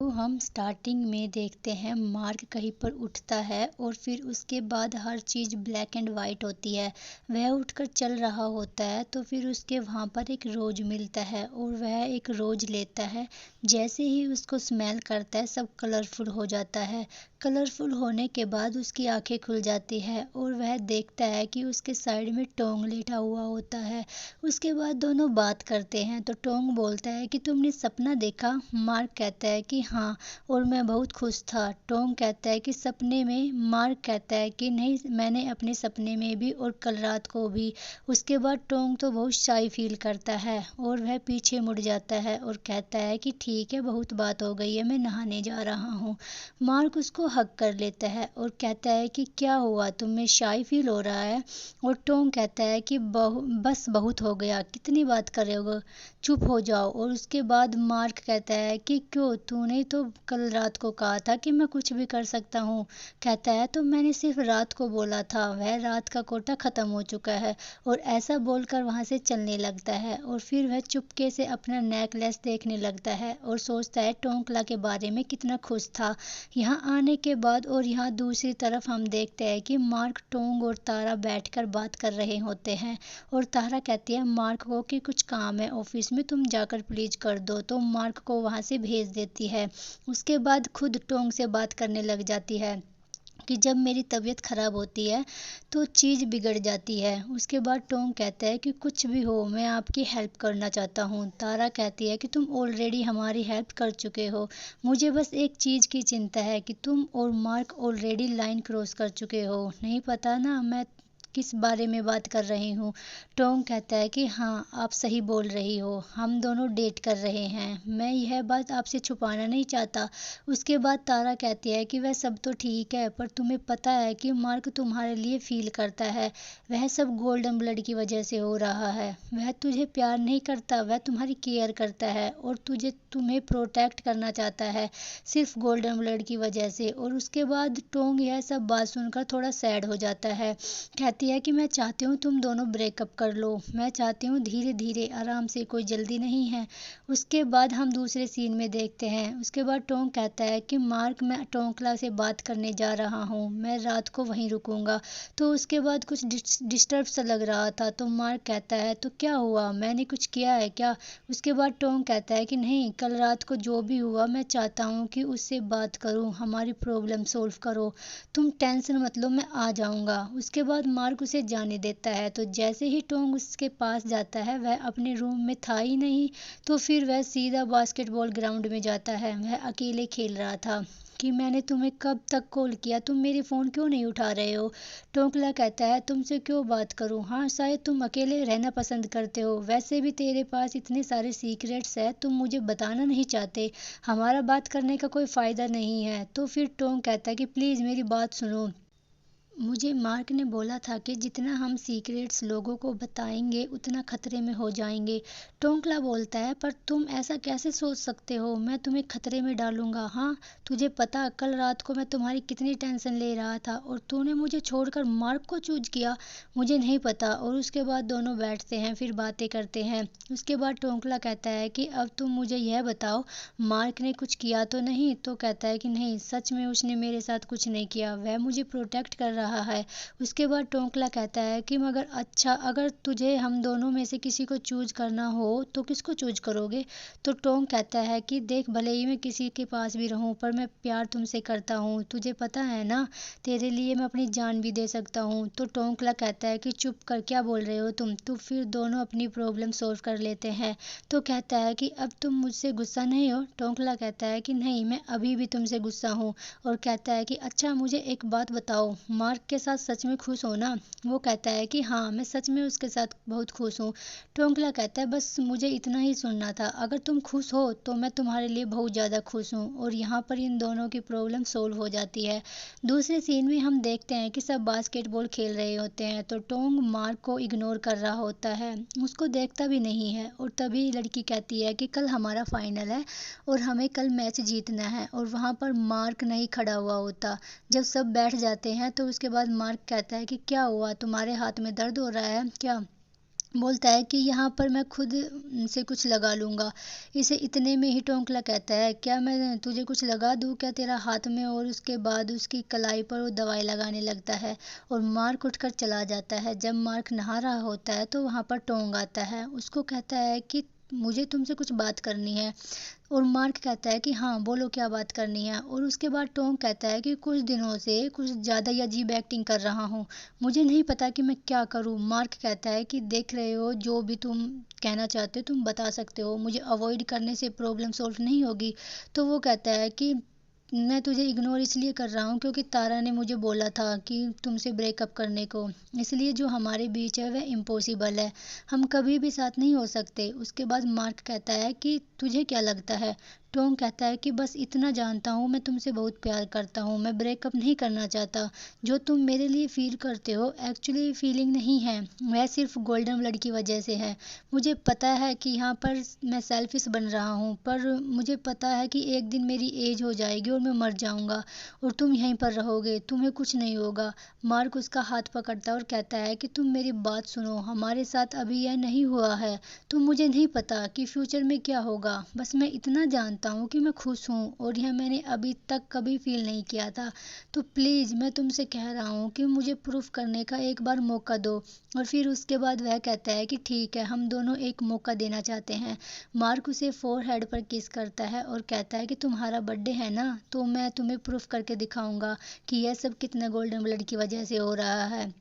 तो हम स्टार्टिंग में देखते हैं मार्क कहीं पर उठता है और फिर उसके बाद हर चीज़ ब्लैक एंड वाइट होती है। वह उठकर चल रहा होता है तो फिर उसके वहाँ पर एक रोज़ मिलता है और वह एक रोज़ लेता है। जैसे ही उसको स्मेल करता है सब कलरफुल हो जाता है। कलरफुल होने के बाद उसकी आंखें खुल जाती है और वह देखता है कि उसके साइड में टोंग लेटा हुआ होता है। उसके बाद दोनों बात करते हैं तो टोंग बोलता है कि तुमने सपना देखा? मार्क कहता है कि हाँ और मैं बहुत खुश था। टोंग कहता है कि सपने में? मार्क कहता है कि नहीं, मैंने अपने सपने में भी और कल रात को भी। उसके बाद टोंग तो बहुत शाई फील करता है और वह पीछे मुड़ जाता है और कहता है कि ठीक है, बहुत बात हो गई है, मैं नहाने जा रहा हूँ। मार्क उसको हग कर लेता है और कहता है कि क्या हुआ, तुम्हें शाई फील हो रहा है? और टोंग कहता है कि बस बहुत हो गया, कितनी बात कर रहे हो, चुप हो जाओ। और उसके बाद मार्क कहता है कि क्यों, तूने तो कल रात को कहा था कि मैं कुछ भी कर सकता हूँ। कहता है तो मैंने सिर्फ रात को बोला था, वह रात का कोटा खत्म हो चुका है। और ऐसा बोलकर वहां से चलने लगता है और फिर वह चुपके से अपना नेकलेस देखने लगता है और सोचता है टोंकला के बारे में कितना खुश था। यहाँ आने के बाद और यहाँ दूसरी तरफ हम देखते हैं कि मार्क, टोंग और तारा बैठकर बात कर रहे होते हैं और तारा कहती है मार्क को कि कुछ काम है ऑफिस में, तुम जाकर प्लीज कर दो। तो मार्क को वहां से भेज देती है। उसके बाद खुद टोंग से बात करने लग जाती है कि जब मेरी तबीयत खराब होती है तो चीज़ बिगड़ जाती है। उसके बाद टोंग कहता है कि कुछ भी हो, मैं आपकी हेल्प करना चाहता हूँ। तारा कहती है कि तुम ऑलरेडी हमारी हेल्प कर चुके हो, मुझे बस एक चीज़ की चिंता है कि तुम और मार्क ऑलरेडी लाइन क्रॉस कर चुके हो। नहीं पता ना मैं किस बारे में बात कर रही हूँ? टोंग कहता है कि हाँ, आप सही बोल रही हो, हम दोनों डेट कर रहे हैं, मैं यह बात आपसे छुपाना नहीं चाहता। उसके बाद तारा कहती है कि वह सब तो ठीक है, पर तुम्हें पता है कि मार्क तुम्हारे लिए फील करता है, वह सब गोल्डन ब्लड की वजह से हो रहा है। वह तुझे प्यार नहीं करता, वह तुम्हारी केयर करता है और तुम्हें प्रोटेक्ट करना चाहता है, सिर्फ गोल्डन ब्लड की वजह से। और उसके बाद टोंग यह सब बात सुनकर थोड़ा सैड हो जाता है। कहती है कि मैं चाहती हूँ तुम दोनों ब्रेकअप कर लो, मैं चाहती हूँ धीरे धीरे आराम से, कोई जल्दी नहीं है। उसके बाद हम दूसरे सीन में देखते हैं। उसके बाद टोंग कहता है कि मार्क, मैं टोंकला से बात करने जा रहा हूँ, मैं रात को वहीं रुकूंगा। तो उसके बाद कुछ डिस्टर्ब सा लग रहा था तो मार्क कहता है तो क्या हुआ, मैंने कुछ किया है क्या? उसके बाद टोंग कहता है कि नहीं, कल रात को जो भी हुआ मैं चाहता हूँ कि उससे बात करूँ, हमारी प्रॉब्लम सोल्व करो, तुम टेंशन मत लो, मैं आ जाऊंगा। उसके बाद मार्क उसे जाने देता है। तो जैसे ही टोंग उसके पास जाता है, वह अपने रूम में था ही नहीं, तो फिर वह सीधा बास्केटबॉल ग्राउंड में जाता है। वह अकेले खेल रहा था कि मैंने तुम्हें कब तक कॉल किया, तुम मेरे फ़ोन क्यों नहीं उठा रहे हो? टोंकला कहता है तुमसे क्यों बात करूं, हाँ शायद तुम अकेले रहना पसंद करते हो, वैसे भी तेरे पास इतने सारे सीक्रेट्स है, तुम मुझे बताना नहीं चाहते, हमारा बात करने का कोई फ़ायदा नहीं है। तो फिर टोंग कहता है कि प्लीज़ मेरी बात सुनो, मुझे मार्क ने बोला था कि जितना हम सीक्रेट्स लोगों को बताएंगे उतना खतरे में हो जाएंगे। टोंकला बोलता है पर तुम ऐसा कैसे सोच सकते हो, मैं तुम्हें खतरे में डालूंगा? हाँ, तुझे पता कल रात को मैं तुम्हारी कितनी टेंशन ले रहा था और तूने मुझे छोड़कर मार्क को चूज किया, मुझे नहीं पता। और उसके बाद दोनों बैठते हैं, फिर बातें करते हैं। उसके बाद टोंकला कहता है कि अब तुम मुझे यह बताओ, मार्क ने कुछ किया तो नहीं? तो कहता है कि नहीं, सच में उसने मेरे साथ कुछ नहीं किया, वह मुझे प्रोटेक्ट कर रहा है। उसके बाद टोंकला कहता है कि मगर अच्छा, अगर तुझे हम दोनों में से किसी को चूज करना हो तो किसको चूज करोगे? तो टोंग कहता है कि देख, भले ही मैं किसी के पास भी रहूं पर मैं प्यार तुमसे करता हूँ, तुझे पता है ना, तेरे लिए मैं अपनी जान भी दे सकता हूँ। तो टोंकला कहता है कि चुप कर, क्या बोल रहे हो तुम? तो फिर दोनों अपनी प्रॉब्लम सॉल्व कर लेते हैं। तो कहता है कि अब तुम मुझसे गुस्सा नहीं हो? टोंकला कहता है कि नहीं, मैं अभी भी तुमसे गुस्सा हूँ। और कहता है कि अच्छा मुझे एक बात बताओ, मार्क के साथ सच में खुश हो ना? वो कहता है कि हाँ, मैं सच में उसके साथ बहुत खुश हूँ। टोंकला कहता है बस मुझे इतना ही सुनना था, अगर तुम खुश हो तो मैं तुम्हारे लिए बहुत ज़्यादा खुश हूँ। और यहाँ पर इन दोनों की प्रॉब्लम सोल्व हो जाती है। दूसरे सीन में हम देखते हैं कि सब बास्केटबॉल खेल रहे होते हैं तो टोंग मार्क को इग्नोर कर रहा होता है, उसको देखता भी नहीं है। और तभी लड़की कहती है कि कल हमारा फाइनल है और हमें कल मैच जीतना है। और वहाँ पर मार्क नहीं खड़ा हुआ होता। जब सब बैठ जाते हैं तो उसके बाद मार्क कहता है कि क्या हुआ, तुम्हारे हाथ में दर्द हो रहा है क्या? बोलता है कि यहाँ पर मैं खुद से कुछ लगा लूँगा। इसे इतने में ही टोंकला कहता है, क्या मैं तुझे कुछ लगा दूँ क्या तेरा हाथ में? और उसके बाद उसकी कलाई पर वो दवाई लगाने लगता है और मार्क उठकर चला जाता है। जब मार्क नहा रहा होता है तो वहाँ पर टोंग आता है। उसको कहता है कि मुझे तुमसे कुछ बात करनी है। और मार्क कहता है कि हाँ बोलो, क्या बात करनी है? और उसके बाद टोंग कहता है कि कुछ दिनों से कुछ ज़्यादा ही अजीब एक्टिंग कर रहा हूँ, मुझे नहीं पता कि मैं क्या करूँ। मार्क कहता है कि देख रहे हो, जो भी तुम कहना चाहते हो तुम बता सकते हो, मुझे अवॉइड करने से प्रॉब्लम सॉल्व नहीं होगी। तो वो कहता है कि मैं तुझे इग्नोर इसलिए कर रहा हूँ क्योंकि तारा ने मुझे बोला था कि तुमसे ब्रेकअप करने को, इसलिए जो हमारे बीच है वह इम्पॉसिबल है, हम कभी भी साथ नहीं हो सकते। उसके बाद मार्क कहता है कि तुझे क्या लगता है? टोंग कहता है कि बस इतना जानता हूँ, मैं तुमसे बहुत प्यार करता हूँ, मैं ब्रेकअप नहीं करना चाहता। जो तुम मेरे लिए फील करते हो एक्चुअली फीलिंग नहीं है, वह सिर्फ गोल्डन ब्लड की वजह से है। मुझे पता है कि यहाँ पर मैं सेल्फिश बन रहा हूँ, पर मुझे पता है कि एक दिन मेरी एज हो जाएगी और मैं मर जाऊँगा और तुम यहीं पर रहोगे, तुम्हें कुछ नहीं होगा। मार्क उसका हाथ पकड़ता है और कहता है कि तुम मेरी बात सुनो, हमारे साथ अभी यह नहीं हुआ है, तो मुझे नहीं पता कि फ्यूचर में क्या होगा। बस मैं इतना जानता हूँ कि मैं खुश हूँ और यह मैंने अभी तक कभी फील नहीं किया था। तो प्लीज़ मैं तुमसे कह रहा हूँ कि मुझे प्रूफ करने का एक बार मौका दो। और फिर उसके बाद वह कहता है कि ठीक है, हम दोनों एक मौका देना चाहते हैं। मार्क उसे फोरहेड पर किस करता है और कहता है कि तुम्हारा बर्थडे है ना, तो मैं तुम्हें प्रूफ करके दिखाऊंगा कि यह सब कितना गोल्डन ब्लड की वजह से हो रहा है,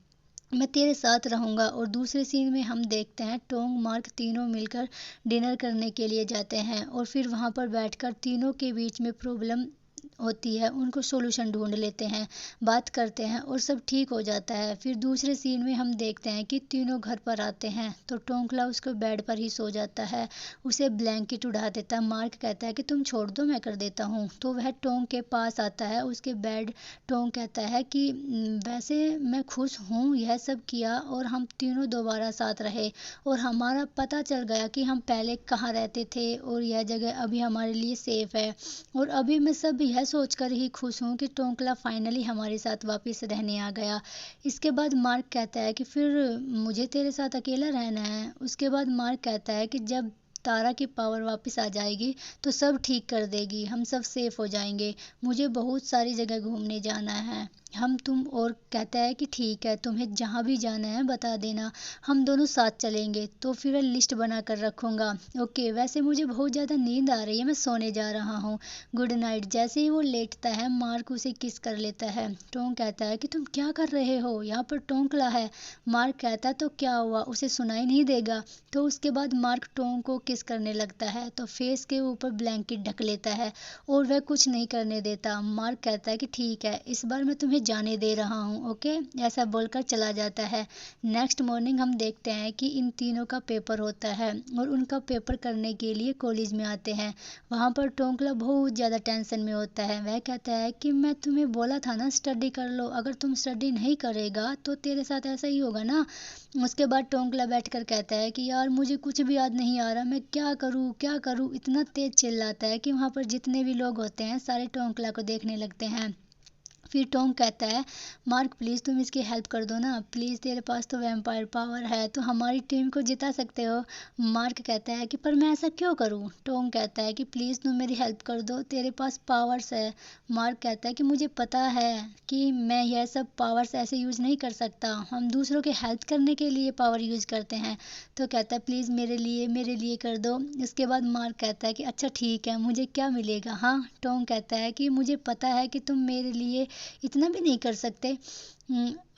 मैं तेरे साथ रहूंगा। और दूसरे सीन में हम देखते हैं टोंग मार्क तीनों मिलकर डिनर करने के लिए जाते हैं और फिर वहां पर बैठकर तीनों के बीच में प्रॉब्लम होती है उनको सोल्यूशन ढूंढ लेते हैं, बात करते हैं और सब ठीक हो जाता है। फिर दूसरे सीन में हम देखते हैं कि तीनों घर पर आते हैं तो टोंकला उसको बेड पर ही सो जाता है, उसे ब्लैंकेट उड़ा देता है। मार्क कहता है कि तुम छोड़ दो, मैं कर देता हूँ। तो वह टोंग के पास आता है, उसके बेड टोंग कहता है कि वैसे मैं खुश हूँ यह सब किया और हम तीनों दोबारा साथ रहे और हमारा पता चल गया कि हम पहले कहाँ रहते थे और यह जगह अभी हमारे लिए सेफ है। और अभी मैं सब यह सोचकर ही खुश हूँ कि टोंकला फाइनली हमारे साथ वापस रहने आ गया। इसके बाद मार्क कहता है कि फिर मुझे तेरे साथ अकेला रहना है। उसके बाद मार्क कहता है कि जब तारा की पावर वापस आ जाएगी तो सब ठीक कर देगी, हम सब सेफ हो जाएंगे, मुझे बहुत सारी जगह घूमने जाना है, हम तुम। और कहता है कि ठीक है, तुम्हें जहाँ भी जाना है बता देना, हम दोनों साथ चलेंगे। तो फिर मैं लिस्ट बना कर रखूंगा। ओके, वैसे मुझे बहुत ज़्यादा नींद आ रही है, मैं सोने जा रहा हूँ, गुड नाइट। जैसे ही वो लेटता है मार्क उसे किस कर लेता है। टोंग कहता है कि तुम क्या कर रहे हो, यहाँ पर टोंकला है। मार्क कहता है तो क्या हुआ, उसे सुनाई नहीं देगा। तो उसके बाद मार्क टोंग को किस करने लगता है तो फेस के ऊपर ब्लैंकेट ढक लेता है और वह कुछ नहीं करने देता। मार्क कहता है कि ठीक है, इस बार मैं तुम्हें जाने दे रहा हूँ, ओके, ऐसा बोलकर चला जाता है। नेक्स्ट मॉर्निंग हम देखते हैं कि इन तीनों का पेपर होता है और उनका पेपर करने के लिए कॉलेज में आते हैं। वहाँ पर टोंकला बहुत ज़्यादा टेंशन में होता है, वह कहता है कि मैं तुम्हें बोला था ना स्टडी कर लो, अगर तुम स्टडी नहीं करेगा तो तेरे साथ ऐसा ही होगा ना। उसके बाद टोंकला बैठकर कहता है कि यार मुझे कुछ भी याद नहीं आ रहा, मैं क्या करूँ क्या करूँ, इतना तेज चिल्लाता है कि वहाँ पर जितने भी लोग होते हैं सारे टोंकला को देखने लगते हैं। फिर टोंग कहता है मार्क प्लीज़ तुम इसकी हेल्प कर दो ना, प्लीज़ तेरे पास तो वैम्पायर पावर है, तो हमारी टीम को जिता सकते हो। मार्क कहता है कि पर मैं ऐसा क्यों करूं? टोंग कहता है कि प्लीज़ तुम मेरी हेल्प कर दो, तेरे पास पावर्स है। मार्क कहता है कि मुझे पता है कि मैं यह सब पावर्स ऐसे यूज़ नहीं कर सकता, हम दूसरों की हेल्प करने के लिए पावर यूज़ करते हैं। तो कहता है प्लीज़ मेरे लिए कर दो। इसके बाद मार्क कहता है कि अच्छा ठीक है, मुझे क्या मिलेगा? हाँ, टोंग कहता है कि मुझे पता है कि तुम मेरे लिए इतना भी नहीं कर सकते।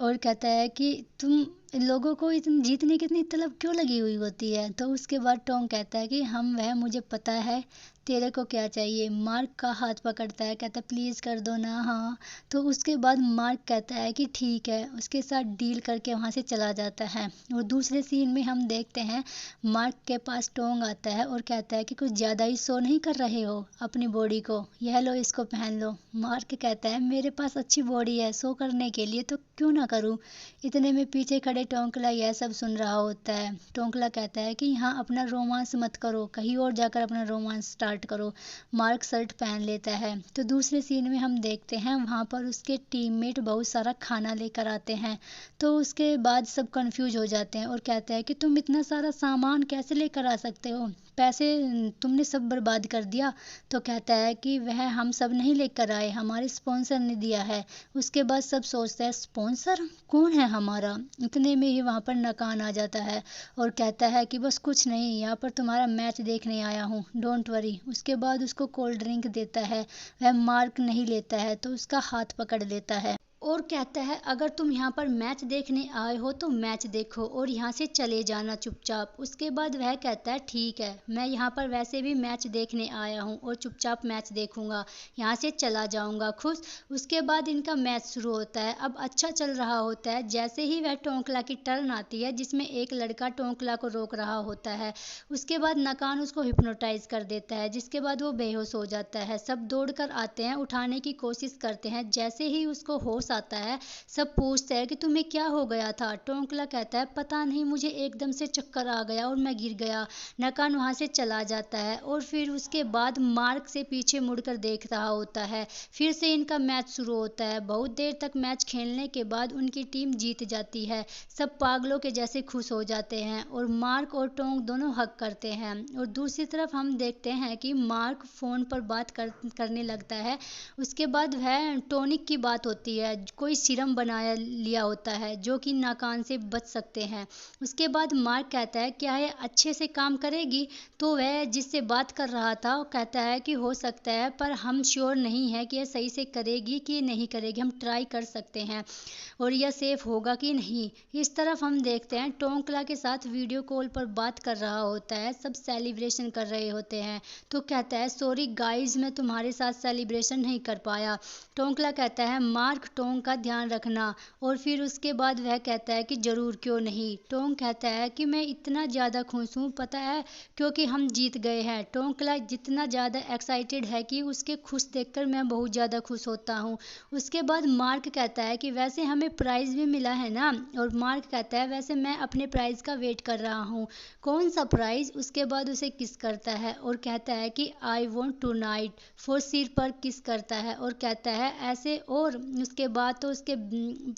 और कहता है कि तुम लोगों को इतनी जीतने की इतनी तलब क्यों लगी हुई होती है। तो उसके बाद टोंग कहता है कि हम वह मुझे पता है, तेरे को क्या चाहिए? मार्क का हाथ पकड़ता है, कहता है प्लीज़ कर दो ना। हाँ। तो उसके बाद मार्क कहता है कि ठीक है, उसके साथ डील करके वहाँ से चला जाता है। और दूसरे सीन में हम देखते हैं मार्क के पास टोंग आता है और कहता है कि कुछ ज़्यादा ही शो नहीं कर रहे हो अपनी बॉडी को, यह लो इसको पहन लो। मार्क कहता है मेरे पास अच्छी बॉडी है शो करने के लिए, तो तो क्यों ना करूँ। इतने में पीछे खड़े टोंकला यह सब सुन रहा होता है। टोंकला कहता है कि यहाँ अपना रोमांस मत करो, कहीं और जाकर अपना रोमांस स्टार्ट करो। मार्क शर्ट पहन लेता है। तो दूसरे सीन में हम देखते हैं वहाँ पर उसके टीममेट बहुत सारा खाना लेकर आते हैं। तो उसके बाद सब कंफ्यूज हो जाते हैं और कहते हैं कि तुम इतना सारा सामान कैसे लेकर आ सकते हो, पैसे तुमने सब बर्बाद कर दिया। तो कहता है कि वह हम सब नहीं लेकर आए, हमारे स्पॉन्सर ने दिया है। उसके बाद सब सोचते हैं स्पॉन्सर कौन है हमारा। इतने में ही वहाँ पर नकान आ जाता है और कहता है कि बस कुछ नहीं, यहाँ पर तुम्हारा मैच देखने आया हूँ, डोंट वरी। उसके बाद उसको कोल्ड ड्रिंक देता है। वह मार्क नहीं लेता है तो उसका हाथ पकड़ लेता है और कहता है अगर तुम यहाँ पर मैच देखने आए हो तो मैच देखो और यहाँ से चले जाना चुपचाप। उसके बाद वह कहता है ठीक है, मैं यहाँ पर वैसे भी मैच देखने आया हूँ और चुपचाप मैच देखूंगा, यहाँ से चला जाऊंगा खुश। उसके बाद इनका मैच शुरू होता है। अब अच्छा चल रहा होता है। जैसे ही वह टोंकला की टर्न आती है जिसमें एक लड़का टोंकला को रोक रहा होता है, उसके बाद नकान उसको हिप्नोटाइज कर देता है, जिसके बाद वो बेहोश हो जाता है। सब दौड़कर आते हैं, उठाने की कोशिश करते हैं। जैसे ही उसको होश आता है सब पूछते हैं कि तुम्हें क्या हो गया था। टोंकला कहता है पता नहीं, मुझे एकदम से चक्कर आ गया और मैं गिर गया। नकान वहां से चला जाता है और फिर उसके बाद मार्क से पीछे मुड़कर देख रहा होता है। फिर से इनका मैच शुरू होता है। बहुत देर तक मैच खेलने के बाद उनकी टीम जीत जाती है। सब पागलों के जैसे खुश हो जाते हैं और मार्क और टोंग दोनों हक करते हैं। और दूसरी तरफ हम देखते हैं कि मार्क फोन पर बात करने लगता है। उसके बाद वह टॉनिक की बात होती है, कोई सीरम बनाया लिया होता है जो कि नाकान से बच सकते हैं। उसके बाद मार्क कहता है क्या ये अच्छे से काम करेगी। तो वह जिससे बात कर रहा था वो कहता है कि हो सकता है पर हम श्योर नहीं है कि यह सही से करेगी कि नहीं करेगी, हम ट्राई कर सकते हैं और यह सेफ होगा कि नहीं। इस तरफ हम देखते हैं टोंकला के साथ वीडियो कॉल पर बात कर रहा होता है। सब सेलिब्रेशन कर रहे होते हैं। तो कहता है सॉरी गाइज, मैं तुम्हारे साथ सेलिब्रेशन नहीं कर पाया। टोंकला कहता है मार्क टोंग का ध्यान रखना। और फिर उसके बाद वह कहता है कि जरूर, क्यों नहीं। टोंग कहता है कि मैं इतना ज़्यादा खुश हूँ पता है क्योंकि हम जीत गए हैं। टोंकला जितना ज़्यादा एक्साइटेड है कि उसके खुश देखकर मैं बहुत ज़्यादा खुश होता हूँ। उसके बाद मार्क कहता है कि वैसे हमें प्राइज़ भी मिला है ना। और मार्क कहता है वैसे मैं अपने प्राइज़ का वेट कर रहा हूँ। कौन सा प्राइज़। उसके बाद उसे किस करता है और कहता है कि आई वॉन्ट टू नाइट। फोर सिर पर किस करता है और कहता है ऐसे। और उसके बाद तो उसके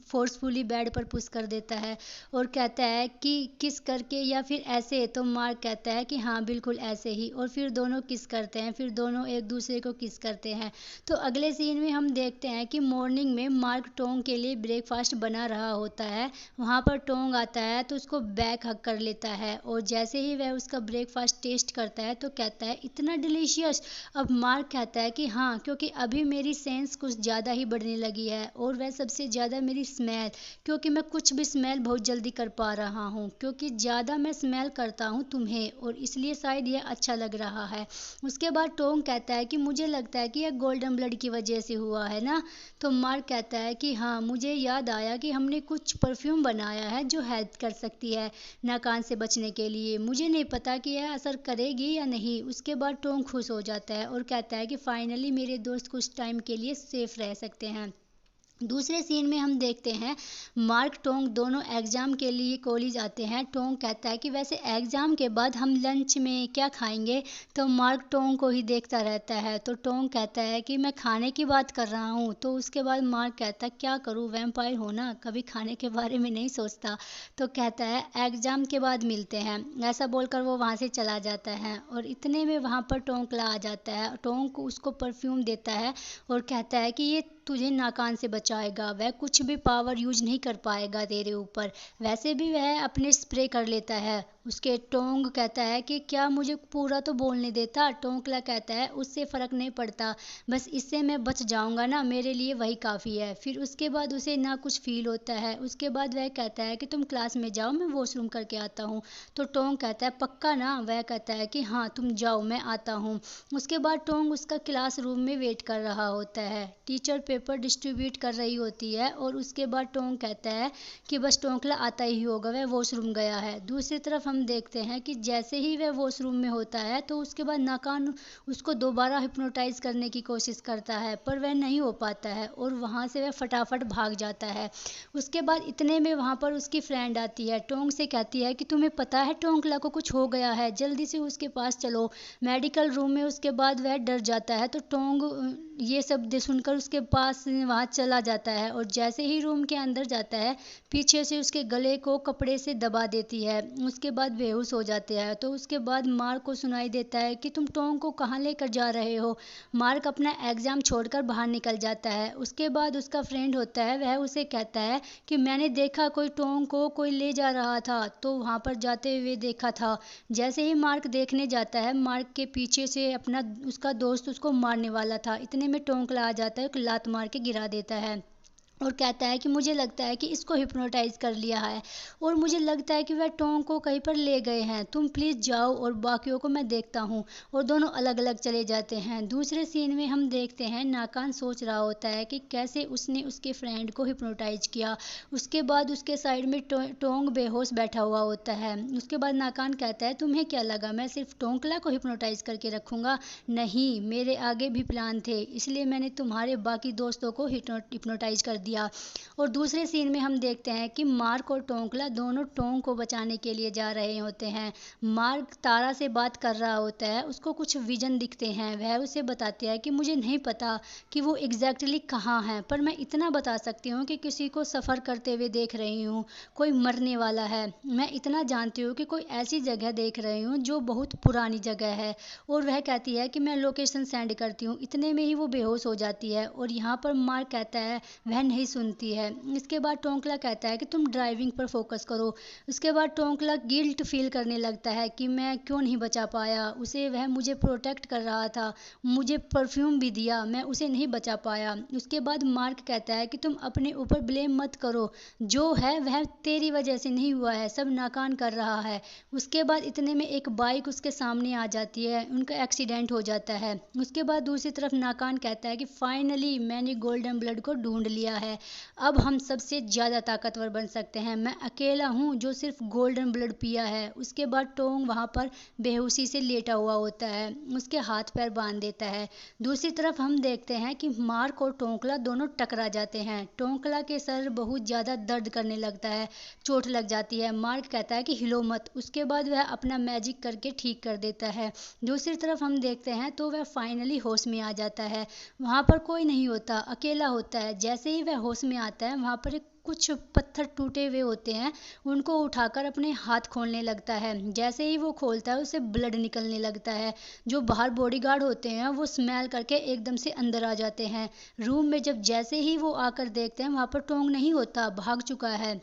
फोर्सफुली बेड पर पुश कर देता है और कहता है कि किस करके या फिर ऐसे। तो मार्क कहता है कि हाँ बिल्कुल ऐसे ही। और फिर दोनों किस करते हैं, फिर दोनों एक दूसरे को किस करते हैं। तो अगले सीन में हम देखते हैं कि मॉर्निंग में मार्क टोंग के लिए ब्रेकफास्ट बना रहा होता है। वहाँ पर टोंग आता है तो उसको बैक हक कर लेता है और जैसे ही वह उसका ब्रेकफास्ट टेस्ट करता है तो कहता है इतना डिलीशियस। अब मार्क कहता है कि हाँ क्योंकि अभी मेरी सेंस कुछ ज़्यादा ही बढ़ने लगी है और वह सबसे ज़्यादा मेरी स्मेल, क्योंकि मैं कुछ भी स्मेल बहुत जल्दी कर पा रहा हूँ, क्योंकि ज़्यादा मैं स्मेल करता हूँ तुम्हें और इसलिए शायद यह अच्छा लग रहा है। उसके बाद टोंग कहता है कि मुझे लगता है कि यह गोल्डन ब्लड की वजह से हुआ है ना। तो मार्क कहता है कि हाँ मुझे याद आया कि हमने कुछ परफ्यूम बनाया है जो हेल्प कर सकती है नाकान से बचने के लिए, मुझे नहीं पता कि यह असर करेगी या नहीं। उसके बाद टोंग खुश हो जाता है और कहता है कि फाइनली मेरे दोस्त कुछ टाइम के लिए सेफ रह सकते हैं। दूसरे सीन में हम देखते हैं मार्क टोंग दोनों एग्जाम के लिए कॉलेज आते हैं। टोंग कहता है कि वैसे एग्जाम के बाद हम लंच में क्या खाएंगे। तो मार्क टोंग को ही देखता रहता है। तो टोंग कहता है कि मैं खाने की बात कर रहा हूँ। तो उसके बाद मार्क कहता है क्या करूँ, वैम्पायर हो ना, कभी खाने के बारे में नहीं सोचता। तो कहता है एग्जाम के बाद मिलते हैं। ऐसा बोलकर वो वहाँ से चला जाता है और इतने में वहाँ पर टोंकला आ जाता है। टोंग को उसको परफ्यूम देता है और कहता है कि ये तुझे नाकान से बचाएगा, वह कुछ भी पावर यूज नहीं कर पाएगा तेरे ऊपर। वैसे भी वह अपने स्प्रे कर लेता है। उसके टोंग कहता है कि क्या मुझे पूरा तो बोलने देता। टोंकला कहता है उससे फर्क नहीं पड़ता, बस इससे मैं बच जाऊंगा ना, मेरे लिए वही काफ़ी है। फिर उसके बाद उसे ना कुछ फील होता है। उसके बाद वह कहता है कि तुम क्लास में जाओ, मैं वॉशरूम करके आता हूँ। तो टोंग कहता है पक्का ना। वह कहता है कि हाँ तुम जाओ, मैं आता हूँ। उसके बाद टोंग उसका क्लासरूम में वेट कर रहा होता है। टीचर पेपर डिस्ट्रीब्यूट कर रही होती है और उसके बाद टोंग कहता है कि बस टोंकला आता ही होगा, वह वॉशरूम गया है। दूसरी तरफ हम हम देखते हैं कि जैसे ही वह वॉशरूम में होता है तो उसके बाद नाकान उसको दोबारा हिप्नोटाइज करने की कोशिश करता है, पर वह नहीं हो पाता है और वहाँ से वह फटाफट भाग जाता है। उसके बाद इतने में वहाँ पर उसकी फ्रेंड आती है, टोंग से कहती है कि तुम्हें पता है टोंकला को कुछ हो गया है, जल्दी से उसके पास चलो मेडिकल रूम में। उसके बाद वह डर जाता है तो टोंग ये सब सुनकर उसके पास वहाँ चला जाता है और जैसे ही रूम के अंदर जाता है पीछे से उसके गले को कपड़े से दबा देती है। उसके बाद बेहोश हो जाते हैं। तो उसके बाद मार्क को सुनाई देता है कि तुम टोंग को कहाँ लेकर जा रहे हो। मार्क अपना एग्जाम छोड़कर बाहर निकल जाता है। उसके बाद उसका फ्रेंड होता है, वह उसे कहता है कि मैंने देखा कोई टोंग को कोई ले जा रहा था, तो वहाँ पर जाते हुए देखा था। जैसे ही मार्क देखने जाता है, मार्क के पीछे से अपना उसका दोस्त उसको मारने वाला था। इतने में टोंकला आ जाता है, एक लात मार के गिरा देता है और कहता है कि मुझे लगता है कि इसको हिप्नोटाइज कर लिया है और मुझे लगता है कि वह टोंग को कहीं पर ले गए हैं, तुम प्लीज़ जाओ और बाकियों को मैं देखता हूँ। और दोनों अलग अलग चले जाते हैं। दूसरे सीन में हम देखते हैं नाकान सोच रहा होता है कि कैसे उसने उसके फ्रेंड को हिप्नोटाइज किया। उसके बाद उसके साइड में टोंग बेहोश बैठा हुआ होता है। उसके बाद नाकान कहता है तुम्हें क्या लगा मैं सिर्फ टोंकला को हिप्नोटाइज करके रखूंगा? नहीं, मेरे आगे भी प्लान थे, इसलिए मैंने तुम्हारे बाकी दोस्तों को हिप्नोटाइज कर दिया। और दूसरे सीन में हम देखते हैं कि मार्क और टोंकला दोनों टोंग को बचाने के लिए जा रहे होते हैं। मार्क तारा से बात कर रहा होता है, उसको कुछ विजन दिखते हैं। वह उसे बताती है कि मुझे नहीं पता कि वो एग्जैक्टली कहाँ है, पर मैं इतना बता सकती हूँ कि किसी को सफ़र करते हुए देख रही हूँ, कोई मरने वाला है। मैं इतना जानती हूँ कि कोई ऐसी जगह देख रही हूँ जो बहुत पुरानी जगह है। और वह कहती है कि मैं लोकेशन सेंड करती हूँ। इतने में ही वो बेहोश हो जाती है और यहाँ पर मार्क कहता है, वह नहीं सुनती है। इसके बाद टोंकला कहता है कि तुम ड्राइविंग पर फोकस करो। उसके बाद टोंकला गिल्ट फील करने लगता है कि मैं क्यों नहीं बचा पाया उसे, वह मुझे प्रोटेक्ट कर रहा था, मुझे परफ्यूम भी दिया, मैं उसे नहीं बचा पाया। उसके बाद मार्क कहता है कि तुम अपने ऊपर ब्लेम मत करो, जो है वह तेरी वजह से नहीं हुआ है, सब नाकान कर रहा है। उसके बाद इतने में एक बाइक उसके सामने आ जाती है, उनका एक्सीडेंट हो जाता है। उसके बाद दूसरी तरफ नाकान कहता है कि फाइनली मैंने गोल्डन ब्लड को ढूंढ लिया है, अब हम सबसे ज़्यादा ताकतवर बन सकते हैं, मैं अकेला हूँ जो सिर्फ गोल्डन ब्लड पिया है। उसके बाद टोंग वहाँ पर बेहोशी से लेटा हुआ होता है, उसके हाथ पैर बांध देता है। दूसरी तरफ हम देखते हैं कि मार्क और टोंकला दोनों टकरा जाते हैं। टोंकला के सर बहुत ज़्यादा दर्द करने लगता है, चोट लग जाती है। मार्क कहता है कि हिलो मत। उसके बाद वह अपना मैजिक करके ठीक कर देता है। दूसरी तरफ हम देखते हैं तो वह फाइनली होश में आ जाता है। वहाँ पर कोई नहीं होता, अकेला होता है। जैसे ही वह होश में आता है, वहाँ पर कुछ पत्थर टूटे हुए होते हैं, उनको उठाकर अपने हाथ खोलने लगता है। जैसे ही वो खोलता है उसे ब्लड निकलने लगता है। जो बाहर बॉडीगार्ड होते हैं वो स्मेल करके एकदम से अंदर आ जाते हैं रूम में। जब जैसे ही वो आकर देखते हैं, वहाँ पर टोंग नहीं होता, भाग चुका है।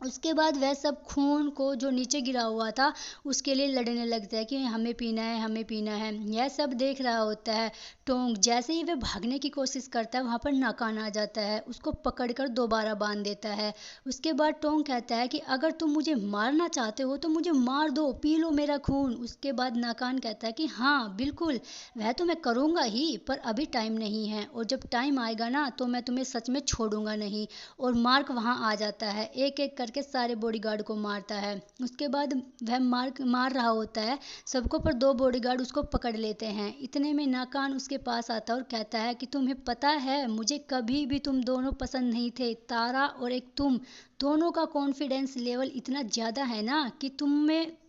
उसके बाद वह सब खून को जो नीचे गिरा हुआ था उसके लिए लड़ने लगता है कि हमें पीना है, हमें पीना है। यह सब देख रहा होता है टोंग। जैसे ही वह भागने की कोशिश करता है, वहाँ पर नाकान आ जाता है, उसको पकड़कर दोबारा बांध देता है। उसके बाद टोंग कहता है कि अगर तुम मुझे मारना चाहते हो तो मुझे मार दो, पी लो मेरा खून। उसके बाद नाकान कहता है कि हाँ बिल्कुल, वह तो मैं करूँगा ही, पर अभी टाइम नहीं है, और जब टाइम आएगा ना तो मैं तुम्हें सच में छोड़ूंगा नहीं। और मार्क वहाँ आ जाता है, एक एक करके सारे बॉडीगार्ड को मारता है। उसके बाद वह मार रहा होता है सबको, पर दो बॉडीगार्ड उसको पकड़ लेते हैं। इतने में नाकान उसके पास आता है और कहता है कि तुम्हें पता है मुझे कभी भी तुम दोनों पसंद नहीं थे, तारा और एक तुम दोनों का कॉन्फिडेंस लेवल इतना ज़्यादा है ना कि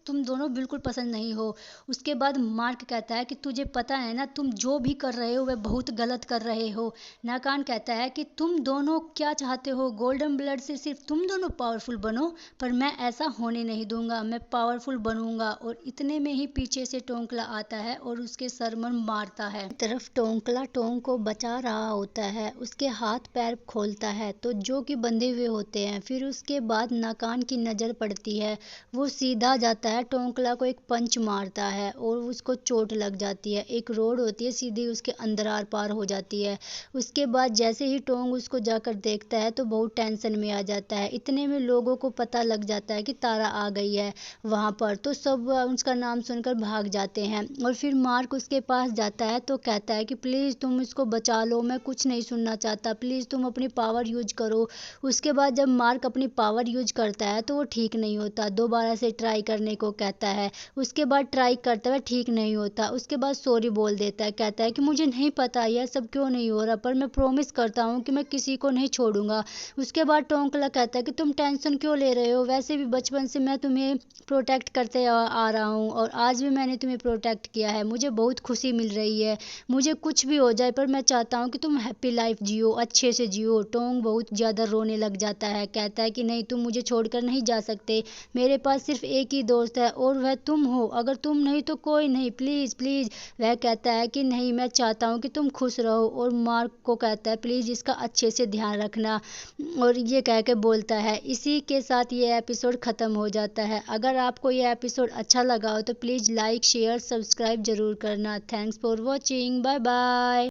तुम दोनों बिल्कुल पसंद नहीं हो। उसके बाद मार्क कहता है कि तुझे पता है ना तुम जो भी कर रहे हो वह बहुत गलत कर रहे हो। नाकान कहता है कि तुम दोनों क्या चाहते हो, गोल्डन ब्लड से सिर्फ तुम दोनों पावरफुल बनो, पर मैं ऐसा होने नहीं दूंगा, मैं पावरफुल बनूंगा। और इतने में ही पीछे से टोंकला आता है और उसके सर में मारता है। तरफ टोंकला टोंग को बचा रहा होता है, उसके हाथ पैर खोलता है तो जो कि बंधे हुए होते हैं। फिर उसके बाद नाकान की नज़र पड़ती है, वो सीधा जाता है, टोंकला को एक पंच मारता है और उसको चोट लग जाती है। एक रोड होती है सीधी उसके अंदर आर पार हो जाती है। उसके बाद जैसे ही टोंग उसको जाकर देखता है तो बहुत टेंशन में आ जाता है। इतने में लोगों को पता लग जाता है कि तारा आ गई है वहाँ पर, तो सब उसका नाम सुनकर भाग जाते हैं। और फिर मार्क उसके पास जाता है तो कहता है कि प्लीज़ तुम इसको बचा लो, मैं कुछ नहीं सुनना चाहता, प्लीज़ तुम अपनी पावर यूज करो। उसके बाद जब मार्क अपनी पावर यूज करता है तो वो ठीक नहीं होता, दोबारा से ट्राई करने को कहता है। उसके बाद ट्राई करता है, ठीक नहीं होता। उसके बाद सॉरी बोल देता है, कहता है कि मुझे नहीं पता यह सब क्यों नहीं हो रहा, पर मैं प्रॉमिस करता हूँ कि मैं किसी को नहीं छोड़ूंगा। उसके बाद टोंकला कहता है कि तुम टेंशन क्यों ले रहे हो, वैसे भी बचपन से मैं तुम्हें प्रोटेक्ट करते आ रहा हूँ और आज भी मैंने तुम्हें प्रोटेक्ट किया है। मुझे बहुत खुशी मिल रही है, मुझे कुछ भी हो जाए पर मैं चाहता हूँ कि तुम हैप्पी लाइफ जियो, अच्छे से जियो। टोंग बहुत ज़्यादा रोने लग जाता है, कहता है कि नहीं, तुम मुझे छोड़कर नहीं जा सकते। मेरे पास सिर्फ एक ही दोस्त है और वह तुम हो। अगर तुम नहीं तो कोई नहीं, प्लीज़ प्लीज़। वह कहता है कि नहीं, मैं चाहता हूँ कि तुम खुश रहो। और मार्क को कहता है प्लीज़ इसका अच्छे से ध्यान रखना, और ये कह के बोलता है। इसी के साथ ये एपिसोड ख़त्म हो जाता है। अगर आपको ये एपिसोड अच्छा लगा हो तो प्लीज़ लाइक शेयर सब्सक्राइब ज़रूर करना। Thanks for watching, bye bye.